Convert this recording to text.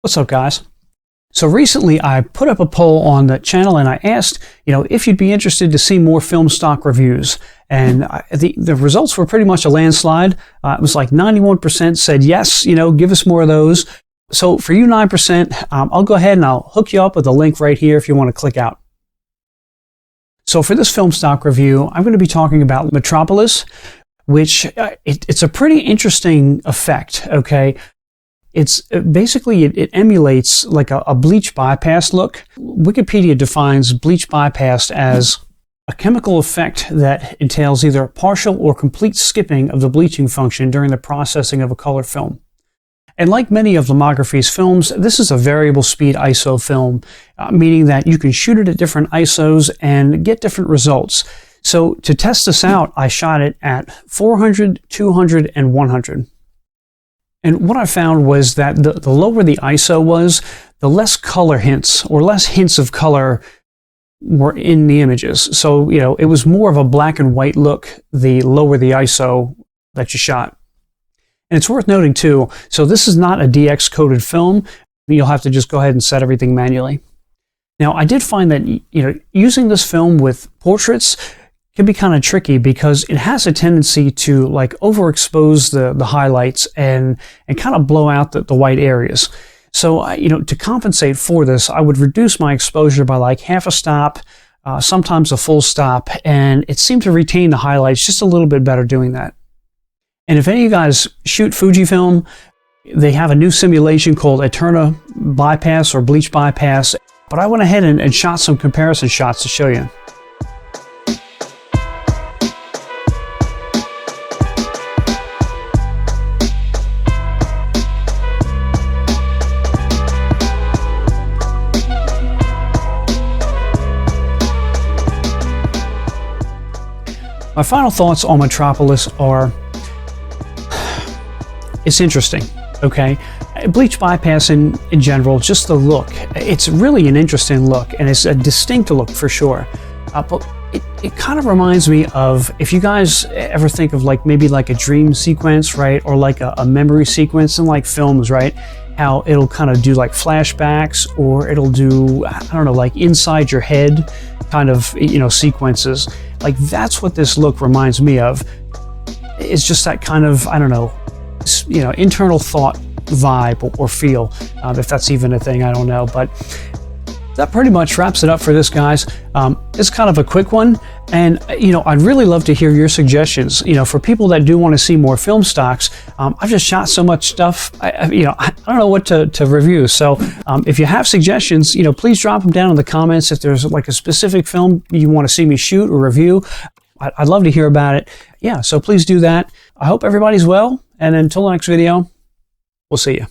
What's up, guys? So recently I put up a poll on the channel and I asked, if you'd be interested to see more film stock reviews. And the results were pretty much a landslide. It was like 91% said yes, give us more of those. So for you 9%, I'll go ahead and I'll hook you up with a link right here if you want to click out. So for this film stock review, I'm going to be talking about Metropolis, which it's a pretty interesting effect, okay? It's basically, it emulates like a bleach bypass look. Wikipedia defines bleach bypass as a chemical effect that entails either partial or complete skipping of the bleaching function during the processing of a color film. And like many of Lomography's films, this is a variable speed ISO film, meaning that you can shoot it at different ISOs and get different results. So to test this out, I shot it at 400, 200, and 100. And what I found was that the lower the ISO was, the less color hints or less hints of color were in the images. So, it was more of a black and white look the lower the ISO that you shot. And it's worth noting too, so this is not a DX coated film. You'll have to just go ahead and set everything manually. Now, I did find that, using this film with portraits can be kind of tricky because it has a tendency to like overexpose the highlights and kind of blow out the white areas. So, to compensate for this, I would reduce my exposure by like half a stop, sometimes a full stop, and it seemed to retain the highlights just a little bit better doing that. And if any of you guys shoot Fujifilm, they have a new simulation called Eterna Bypass or Bleach Bypass, but I went ahead and shot some comparison shots to show you. My final thoughts on Metropolis are, it's interesting, okay? Bleach bypass in general, just the look, it's really an interesting look and it's a distinct look for sure. But it kind of reminds me of, if you guys ever think of maybe a dream sequence, right? Or like a memory sequence in like films, right? How it'll kind of do like flashbacks, or it'll do, I don't know, like inside your head kind of, sequences. Like that's what this look reminds me of. It's just that kind of, I don't know, internal thought vibe or feel, if that's even a thing, I don't know. But that pretty much wraps it up for this, guys. It's kind of a quick one, and I'd really love to hear your suggestions. For people that do want to see more film stocks, I've just shot so much stuff. I don't know what to review. So if you have suggestions, please drop them down in the comments. If there's like a specific film you want to see me shoot or review, I'd love to hear about it. Yeah, so please do that. I hope everybody's well, and until the next video, we'll see you.